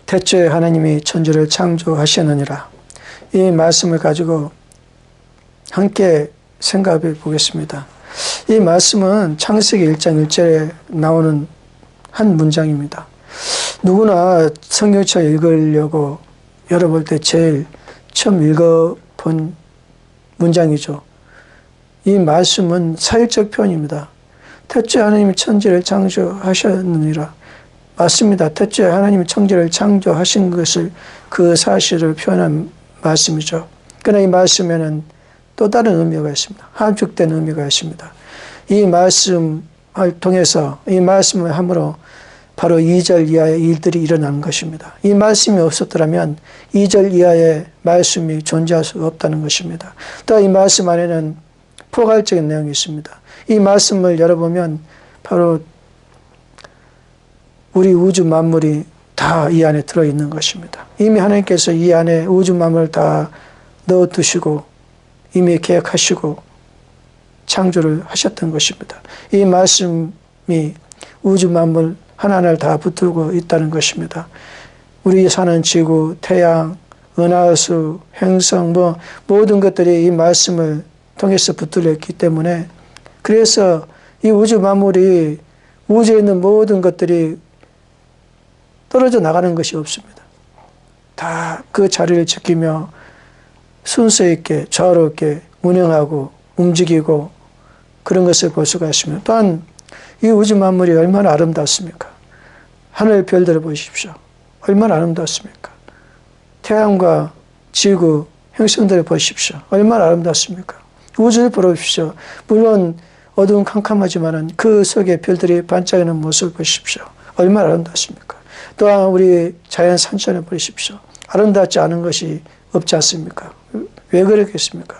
태초에 하나님이 천지를 창조하셨느니라. 이 말씀을 가지고 함께 생각해 보겠습니다. 이 말씀은 창세기 1장 1절에 나오는 한 문장입니다. 누구나 성경책 읽으려고 열어볼 때 제일 처음 읽어본 문장이죠. 이 말씀은 사역적 표현입니다. 태초에 하나님이 천지를 창조하셨느니라. 맞습니다. 태초에 하나님이 천지를 창조하신 것을, 그 사실을 표현한 말씀이죠. 그러나 이 말씀에는 또 다른 의미가 있습니다. 함축된 의미가 있습니다. 이 말씀을 통해서, 이 말씀을 함으로 바로 2절 이하의 일들이 일어나는 것입니다. 이 말씀이 없었더라면 2절 이하의 말씀이 존재할 수 없다는 것입니다. 또 이 말씀 안에는 포괄적인 내용이 있습니다. 이 말씀을 열어보면 바로 우리 우주 만물이 다 이 안에 들어있는 것입니다. 이미 하나님께서 이 안에 우주 만물을 다 넣어두시고 이미 계획하시고 창조를 하셨던 것입니다. 이 말씀이 우주 만물 하나하나를 다 붙들고 있다는 것입니다. 우리 사는 지구, 태양, 은하수, 행성, 모든 것들이 이 말씀을 통해서 붙들려 있기 때문에, 그래서 이 우주 만물이, 우주에 있는 모든 것들이 떨어져 나가는 것이 없습니다. 다 그 자리를 지키며 순서 있게 자유롭게 운영하고 움직이고 그런 것을 볼 수가 있습니다. 또한 이 우주 만물이 얼마나 아름답습니까? 하늘 별들을 보십시오. 얼마나 아름답습니까? 태양과 지구, 행성들을 보십시오. 얼마나 아름답습니까? 우주를 보십시오. 물론 어두운 캄캄하지만 그 속에 별들이 반짝이는 모습을 보십시오. 얼마나 아름답습니까? 또한 우리 자연 산천을 보십시오. 아름답지 않은 것이 없지 않습니까? 왜 그렇겠습니까?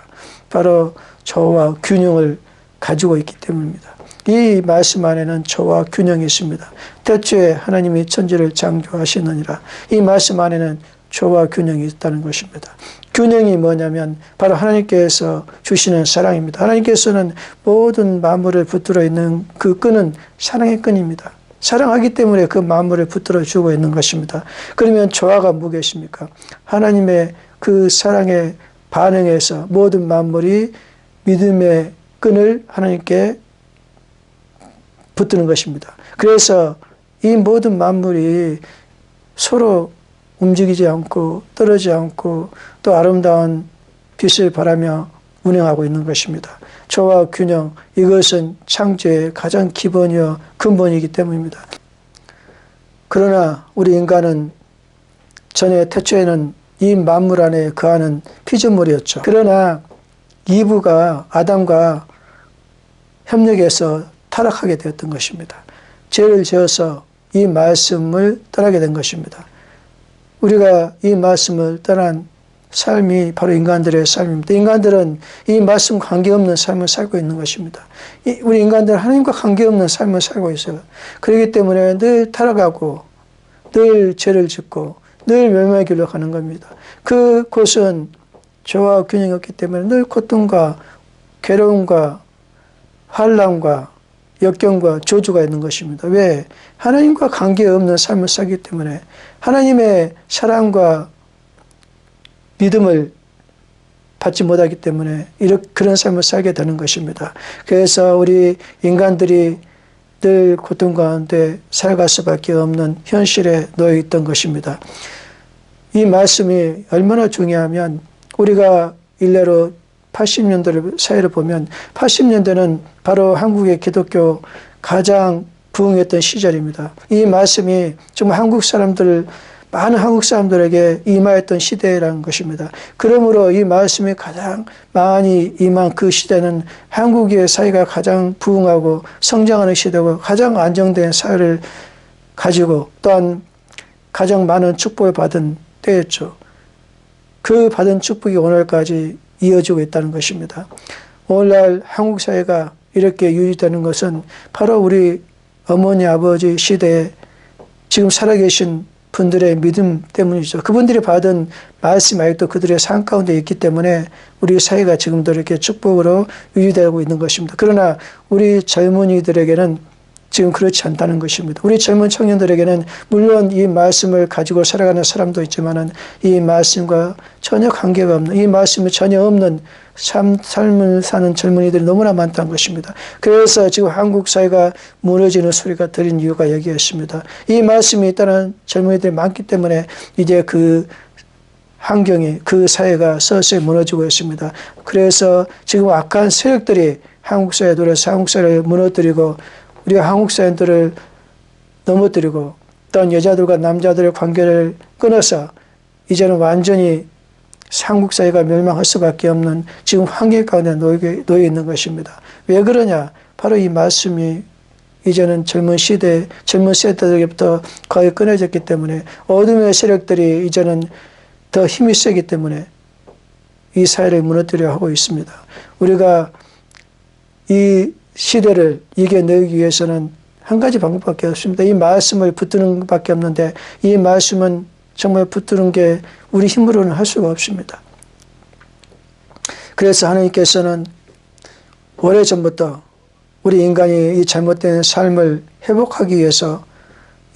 바로 조화 균형을 가지고 있기 때문입니다. 이 말씀 안에는 조화 균형이 있습니다. 태초에 하나님이 천지를 창조하시느니라. 이 말씀 안에는 조화 균형이 있다는 것입니다. 균형이 뭐냐면 바로 하나님께서 주시는 사랑입니다. 하나님께서는 모든 만물을 붙들어 있는 그 끈은 사랑의 끈입니다. 사랑하기 때문에 그 만물을 붙들어 주고 있는 것입니다. 그러면 조화가 무엇입니까? 하나님의 그 사랑에 반응해서 모든 만물이 믿음의 끈을 하나님께 붙드는 것입니다. 그래서 이 모든 만물이 서로 움직이지 않고 떨어지지 않고 또 아름다운 빛을 발하며 운행하고 있는 것입니다. 조화 균형, 이것은 창조의 가장 기본이요 근본이기 때문입니다. 그러나 우리 인간은 전에 태초에는 이 만물 안에 거하는 피조물이었죠. 그러나 이브가 아담과 협력해서 타락하게 되었던 것입니다. 죄를 지어서 이 말씀을 떠나게 된 것입니다. 우리가 이 말씀을 떠난 삶이 바로 인간들의 삶입니다. 인간들은 이 말씀 관계없는 삶을 살고 있는 것입니다. 우리 인간들은 하나님과 관계없는 삶을 살고 있어요. 그렇기 때문에 늘 타락하고 늘 죄를 짓고 늘 멸망의 길로 가는 겁니다. 그곳은 조화 균형이 없기 때문에 늘 고통과 괴로움과 환난과 역경과 저주가 있는 것입니다. 왜? 하나님과 관계없는 삶을 살기 때문에 하나님의 사랑과 믿음을 받지 못하기 때문에 그런 삶을 살게 되는 것입니다. 그래서 우리 인간들이 늘 고통 가운데 살아갈 수밖에 없는 현실에 놓여 있던 것입니다. 이 말씀이 얼마나 중요하면 우리가 일례로 80년대 사이를 보면 80년대는 바로 한국의 기독교 가장 부흥했던 시절입니다. 이 말씀이 정말 많은 한국 사람들에게 임하였던 시대라는 것입니다. 그러므로 이 말씀이 가장 많이 임한 그 시대는 한국의 사회가 가장 부흥하고 성장하는 시대고 가장 안정된 사회를 가지고 또한 가장 많은 축복을 받은 때였죠. 그 받은 축복이 오늘까지 이어지고 있다는 것입니다. 오늘날 한국 사회가 이렇게 유지되는 것은 바로 우리 어머니 아버지 시대에 지금 살아계신 분들의 믿음 때문이죠. 그분들이 받은 말씀 아직도 그들의 삶 가운데 있기 때문에 우리 사회가 지금도 이렇게 축복으로 유지되고 있는 것입니다. 그러나 우리 젊은이들에게는 지금 그렇지 않다는 것입니다. 우리 젊은 청년들에게는 물론 이 말씀을 가지고 살아가는 사람도 있지만은 이 말씀과 전혀 관계가 없는, 이 말씀이 전혀 없는 삶을 사는 젊은이들이 너무나 많다는 것입니다. 그래서 지금 한국 사회가 무너지는 소리가 들린 이유가 여기였습니다. 이 말씀이 있다는 젊은이들이 많기 때문에 이제 그 환경이, 그 사회가 서서히 무너지고 있습니다. 그래서 지금 악한 세력들이 한국 사회에 들어서 한국 사회를 무너뜨리고 우리가 한국 사람들을 넘어뜨리고 또한 여자들과 남자들의 관계를 끊어서 이제는 완전히 한국 사회가 멸망할 수밖에 없는 지금 환경 가운데 놓여 있는 것입니다. 왜 그러냐? 바로 이 말씀이 이제는 젊은 세대들로부터 거의 끊어졌기 때문에 어둠의 세력들이 이제는 더 힘이 세기 때문에 이 사회를 무너뜨려 하고 있습니다. 우리가 이 시대를 이겨내기 위해서는 한 가지 방법밖에 없습니다. 이 말씀을 붙드는 것밖에 없는데 이 말씀은 정말 붙드는 게 우리 힘으로는 할 수가 없습니다. 그래서 하나님께서는 오래전부터 우리 인간이 이 잘못된 삶을 회복하기 위해서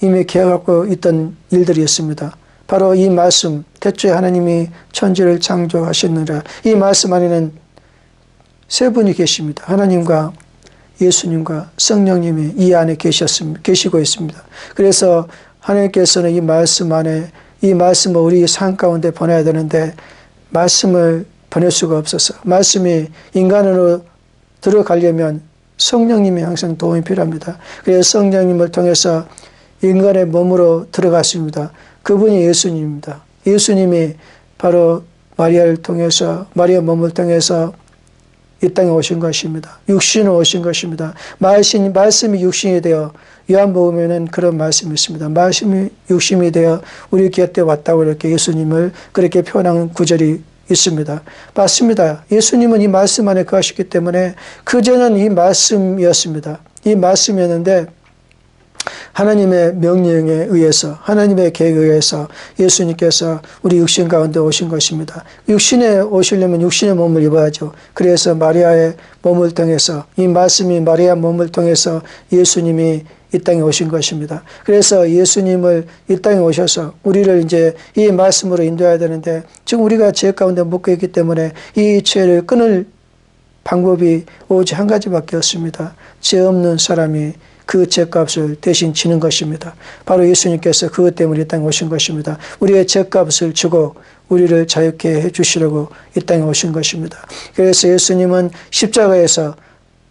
이미 계획하고 있던 일들이 있습니다. 바로 이 말씀, 태초에 하나님이 천지를 창조하셨느라 이 말씀 안에는 세 분이 계십니다. 하나님과 예수님과 성령님이 이 안에 계시고 있습니다. 그래서 하나님께서는 이 말씀 안에 이 말씀을 우리 삶 가운데 보내야 되는데 말씀을 보낼 수가 없어서 말씀이 인간으로 들어가려면 성령님이 항상 도움이 필요합니다. 그래서 성령님을 통해서 인간의 몸으로 들어갔습니다. 그분이 예수님입니다. 예수님이 바로 마리아를 통해서 마리아 몸을 통해서 이 땅에 오신 것입니다. 육신으로 오신 것입니다. 말씀이 육신이 되어 요한복음에는 그런 말씀이 있습니다. 말씀이 육신이 되어 우리 곁에 왔다고 이렇게 예수님을 그렇게 표현한 구절이 있습니다. 맞습니다. 예수님은 이 말씀 안에 거하셨기 때문에 그전은 이 말씀이었습니다. 이 말씀이었는데 하나님의 명령에 의해서 하나님의 계획에 의해서 예수님께서 우리 육신 가운데 오신 것입니다. 육신에 오시려면 육신의 몸을 입어야죠. 그래서 마리아의 몸을 통해서 이 말씀이 마리아 몸을 통해서 예수님이 이 땅에 오신 것입니다. 그래서 예수님을 이 땅에 오셔서 우리를 이제 이 말씀으로 인도해야 되는데 지금 우리가 죄 가운데 묶여 있기 때문에 이 죄를 끊을 방법이 오직 한 가지밖에 없습니다. 죄 없는 사람이 그 죄값을 대신 지는 것입니다. 바로 예수님께서 그것 때문에 이 땅에 오신 것입니다. 우리의 죄값을 주고 우리를 자유케 해주시려고 이 땅에 오신 것입니다. 그래서 예수님은 십자가에서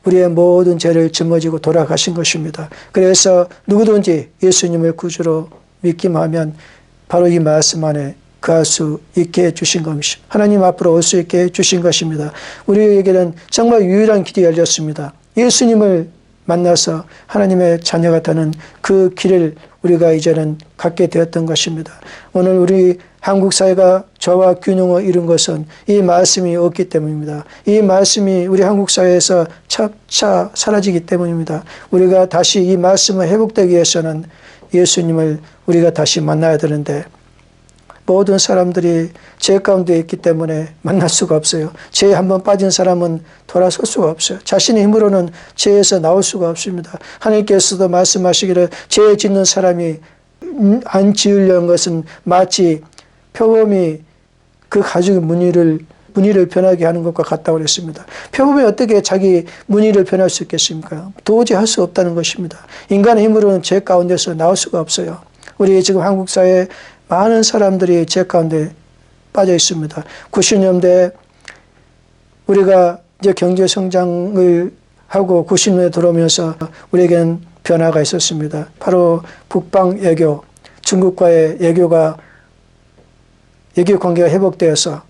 우리의 모든 죄를 짊어지고 돌아가신 것입니다. 그래서 누구든지 예수님을 구주로 믿기만 하면 바로 이 말씀 안에 거할 수 있게 해주신 것입니다. 하나님 앞으로 올 수 있게 해주신 것입니다. 우리에게는 정말 유일한 길이 열렸습니다. 예수님을 만나서 하나님의 자녀가 되는 그 길을 우리가 이제는 갖게 되었던 것입니다. 오늘 우리 한국 사회가 저와 균형을 이룬 것은 이 말씀이 없기 때문입니다. 이 말씀이 우리 한국 사회에서 차차 사라지기 때문입니다. 우리가 다시 이 말씀을 회복되기 위해서는 예수님을 우리가 다시 만나야 되는데 모든 사람들이 죄 가운데 있기 때문에 만날 수가 없어요. 죄에 한번 빠진 사람은 돌아설 수가 없어요. 자신의 힘으로는 죄에서 나올 수가 없습니다. 하나님께서도 말씀하시기를 죄 짓는 사람이 안 지으려는 것은 마치 표범이 그 가죽의 무늬를 변하게 하는 것과 같다고 그랬습니다. 표범이 어떻게 자기 무늬를 변할 수 있겠습니까? 도저히 할 수 없다는 것입니다. 인간의 힘으로는 죄 가운데서 나올 수가 없어요. 우리 지금 한국 사회에 많은 사람들이 죄 가운데 빠져 있습니다. 90년대 우리가 이제 경제 성장을 하고 90년대 들어오면서 우리에게는 변화가 있었습니다. 바로 북방 외교, 중국과의 외교 관계가 회복되어서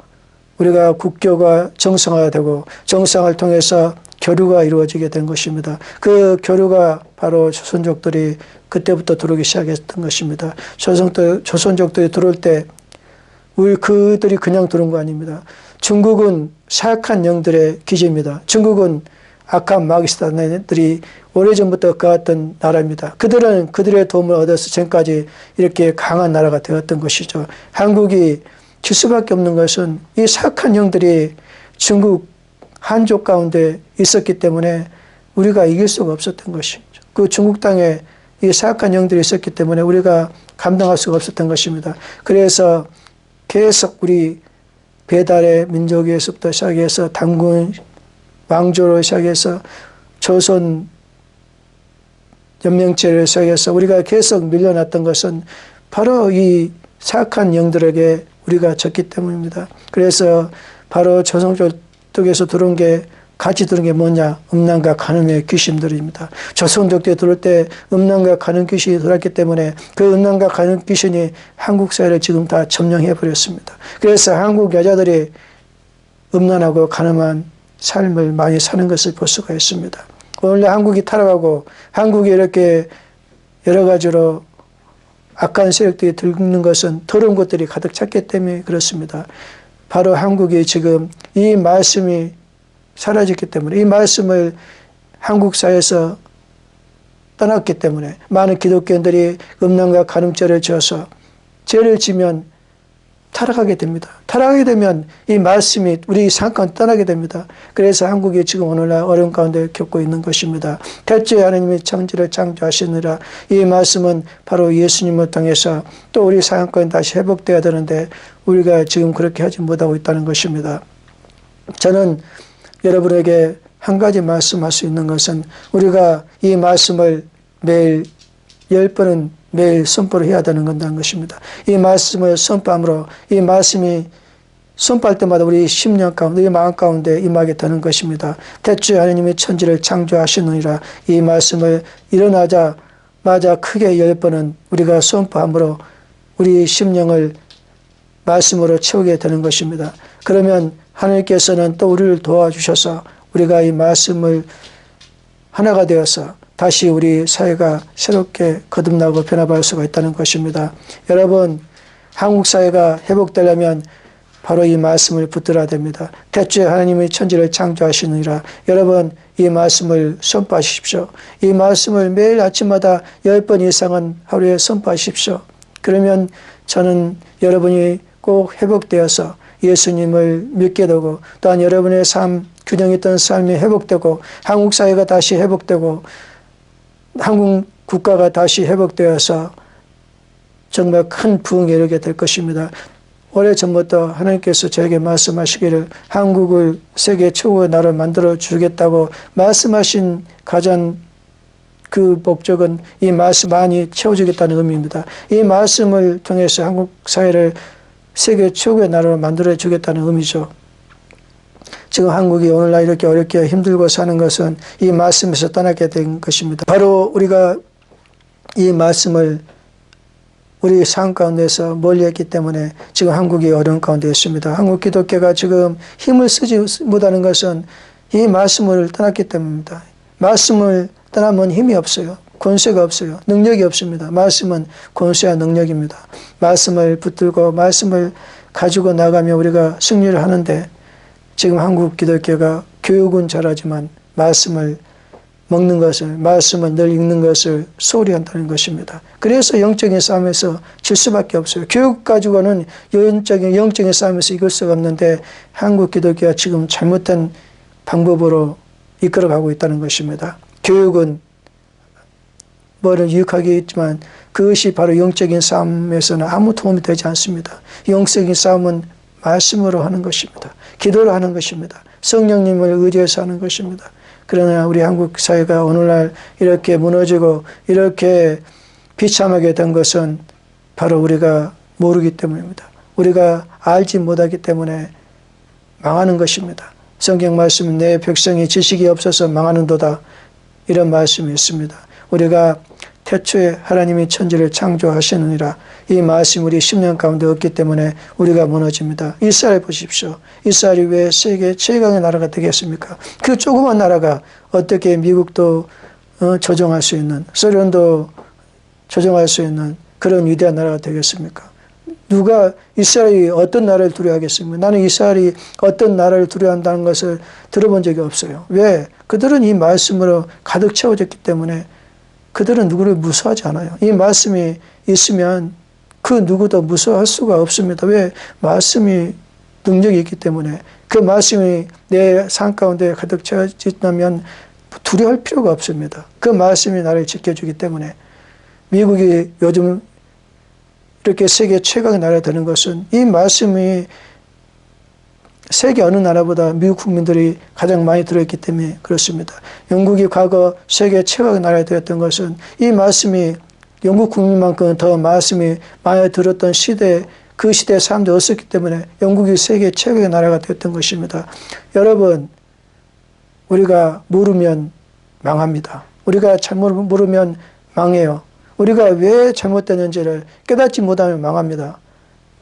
우리가 국교가 정상화되고 정상화를 통해서 교류가 이루어지게 된 것입니다. 그 교류가 바로 조선족들이 그때부터 들어오기 시작했던 것입니다. 조선족들이 들어올 때 그들이 그냥 들어온 거 아닙니다. 중국은 사악한 영들의 기지입니다. 중국은 악한 마귀스탄들이 오래전부터 가왔던 나라입니다. 그들은 그들의 도움을 얻어서 지금까지 이렇게 강한 나라가 되었던 것이죠. 한국이 질 수밖에 없는 것은 이 사악한 영들이 중국 한족 가운데 있었기 때문에 우리가 이길 수가 없었던 것이죠. 그 중국 땅에 이 사악한 영들이 있었기 때문에 우리가 감당할 수가 없었던 것입니다. 그래서 계속 우리 배달의 민족에서부터 시작해서 당군 왕조로 시작해서 조선 연명체를 시작해서 우리가 계속 밀려났던 것은 바로 이 사악한 영들에게 우리가 졌기 때문입니다. 그래서 바로 조선족 쪽에서 들어온 게 같이 들어온 게 뭐냐? 음란과 간음의 귀신들입니다. 조선족들이 들어올 때 음란과 간음 귀신이 들어왔기 때문에 그 음란과 간음 귀신이 한국 사회를 지금 다 점령해 버렸습니다. 그래서 한국 여자들이 음란하고 간음한 삶을 많이 사는 것을 볼 수가 있습니다. 원래 한국이 타락하고 한국이 이렇게 여러 가지로 악한 세력들이 들는 것은 더러운 것들이 가득 찼기 때문에 그렇습니다. 바로 한국이 지금 이 말씀이 사라졌기 때문에 이 말씀을 한국 사회에서 떠났기 때문에 많은 기독교인들이 음란과 간음죄를 지어서 죄를 지면 타락하게 됩니다. 타락하게 되면 이 말씀이 우리 상관 떠나게 됩니다. 그래서 한국이 지금 오늘날 어려운 가운데 겪고 있는 것입니다. 대초에 하나님이 천지를 창조하시느라 이 말씀은 바로 예수님을 통해서 또 우리 상권 다시 회복되어야 되는데 우리가 지금 그렇게 하지 못하고 있다는 것입니다. 저는 여러분에게 한 가지 말씀할 수 있는 것은 우리가 이 말씀을 매일 10번은 매일 선포를 해야 되는 건다는 것입니다. 이 말씀을 선포함으로 이 말씀이 선포할 때마다 우리 심령 가운데, 우리 마음 가운데 임하게 되는 것입니다. 대초에 하나님이 천지를 창조하시느니라 이 말씀을 일어나자마자 크게 10번은 우리가 선포함으로 우리 심령을 말씀으로 채우게 되는 것입니다. 그러면 하나님께서는 또 우리를 도와주셔서 우리가 이 말씀을 하나가 되어서 다시 우리 사회가 새롭게 거듭나고 변화할 수가 있다는 것입니다. 여러분, 한국 사회가 회복되려면 바로 이 말씀을 붙들어야 됩니다. 대초에 하나님이 천지를 창조하시느니라. 여러분, 이 말씀을 선포하십시오. 이 말씀을 매일 아침마다 10번 이상은 하루에 선포하십시오. 그러면 저는 여러분이 꼭 회복되어서 예수님을 믿게 되고 또한 여러분의 삶, 균형 있던 삶이 회복되고 한국 사회가 다시 회복되고 한국 국가가 다시 회복되어서 정말 큰 부흥에 이르게 될 것입니다. 오래전부터 하나님께서 저에게 말씀하시기를 한국을 세계 최고의 나라로 만들어 주겠다고 말씀하신 가장 그 목적은 이 말씀 많이 채워주겠다는 의미입니다. 이 말씀을 통해서 한국 사회를 세계 최고의 나라로 만들어 주겠다는 의미죠. 지금 한국이 오늘날 이렇게 어렵게 힘들고 사는 것은 이 말씀에서 떠나게 된 것입니다. 바로 우리가 이 말씀을 우리 삶 가운데서 멀리했기 때문에 지금 한국이 어려운 가운데 있습니다. 한국 기독교가 지금 힘을 쓰지 못하는 것은 이 말씀을 떠났기 때문입니다. 말씀을 떠나면 힘이 없어요. 권세가 없어요. 능력이 없습니다. 말씀은 권세와 능력입니다. 말씀을 붙들고 말씀을 가지고 나가며 우리가 승리를 하는데 지금 한국 기독교가 교육은 잘하지만 말씀을 먹는 것을, 말씀을 늘 읽는 것을 소홀히 한다는 것입니다. 그래서 영적인 싸움에서 질 수밖에 없어요. 교육 가지고는 영적인 싸움에서 이길 수가 없는데 한국 기독교가 지금 잘못된 방법으로 이끌어가고 있다는 것입니다. 교육은 뭐를 유익하게 있지만 그것이 바로 영적인 싸움에서는 아무 도움이 되지 않습니다. 영적인 싸움은 말씀으로 하는 것입니다. 기도로 하는 것입니다. 성령님을 의지해서 하는 것입니다. 그러나 우리 한국 사회가 오늘날 이렇게 무너지고 이렇게 비참하게 된 것은 바로 우리가 모르기 때문입니다. 우리가 알지 못하기 때문에 망하는 것입니다. 성경 말씀은 내 백성이 지식이 없어서 망하는도다 이런 말씀이 있습니다. 우리가 태초에 하나님이 천지를 창조하시느니라 이 말씀 우리 10년 가운데 없기 때문에 우리가 무너집니다. 이스라엘 보십시오. 이스라엘이 왜 세계 최강의 나라가 되겠습니까? 그 조그만 나라가 어떻게 미국도 조종할 수 있는, 소련도 조종할 수 있는 그런 위대한 나라가 되겠습니까? 누가 이스라엘이 어떤 나라를 두려워하겠습니까? 나는 이스라엘이 어떤 나라를 두려워한다는 것을 들어본 적이 없어요. 왜? 그들은 이 말씀으로 가득 채워졌기 때문에 그들은 누구를 무서워하지 않아요. 이 말씀이 있으면 그 누구도 무서워할 수가 없습니다. 왜? 말씀이 능력이 있기 때문에 그 말씀이 내 삶 가운데 가득 채워진다면 두려워할 필요가 없습니다. 그 말씀이 나를 지켜주기 때문에 미국이 요즘 이렇게 세계 최강의 나라가 되는 것은 이 말씀이 세계 어느 나라보다 미국 국민들이 가장 많이 들어있기 때문에 그렇습니다. 영국이 과거 세계 최강의 나라가 되었던 것은 이 말씀이 영국 국민만큼 더 말씀이 많이 들었던 시대, 그 시대에 사람들이 없었기 때문에 영국이 세계 최강의 나라가 되었던 것입니다. 여러분, 우리가 모르면 망합니다. 우리가 잘못 모르면 망해요. 우리가 왜 잘못됐는지를 깨닫지 못하면 망합니다.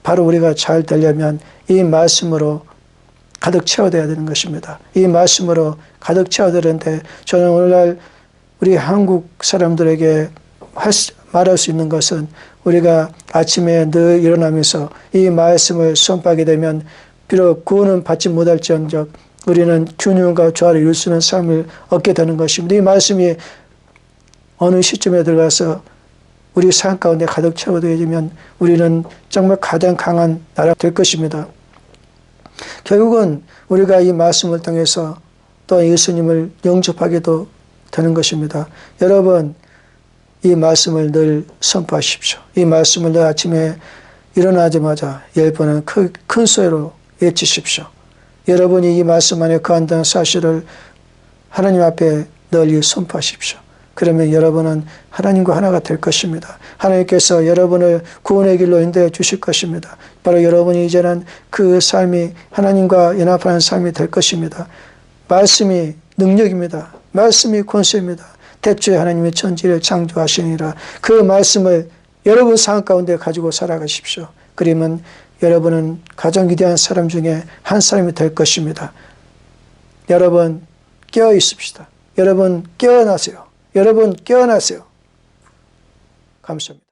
바로 우리가 잘 되려면 이 말씀으로 가득 채워야 되는 것입니다. 이 말씀으로 가득 채워야 되는데 저는 오늘날 우리 한국 사람들에게 말할 수 있는 것은 우리가 아침에 늘 일어나면서 이 말씀을 수험하게 되면 비록 구원은 받지 못할지언정 우리는 균형과 조화를 이룰 수 있는 삶을 얻게 되는 것입니다. 이 말씀이 어느 시점에 들어가서 우리 삶 가운데 가득 채워되어지면 우리는 정말 가장 강한 나라가 될 것입니다. 결국은 우리가 이 말씀을 통해서 또 예수님을 영접하게도 되는 것입니다. 여러분, 이 말씀을 늘 선포하십시오. 이 말씀을 늘 아침에 일어나자마자 10번은 큰 소리로 외치십시오. 여러분이 이 말씀 안에 거한다는 사실을 하나님 앞에 널리 선포하십시오. 그러면 여러분은 하나님과 하나가 될 것입니다. 하나님께서 여러분을 구원의 길로 인도해 주실 것입니다. 바로 여러분이 이제는 그 삶이 하나님과 연합하는 삶이 될 것입니다. 말씀이 능력입니다. 말씀이 권세입니다. 태초에 하나님이 천지를 창조하시니라. 그 말씀을 여러분 삶 가운데 가지고 살아가십시오. 그러면 여러분은 가장 위대한 사람 중에 한 사람이 될 것입니다. 여러분 깨어 있읍시다. 여러분 깨어나세요. 여러분 깨어나세요. 감사합니다.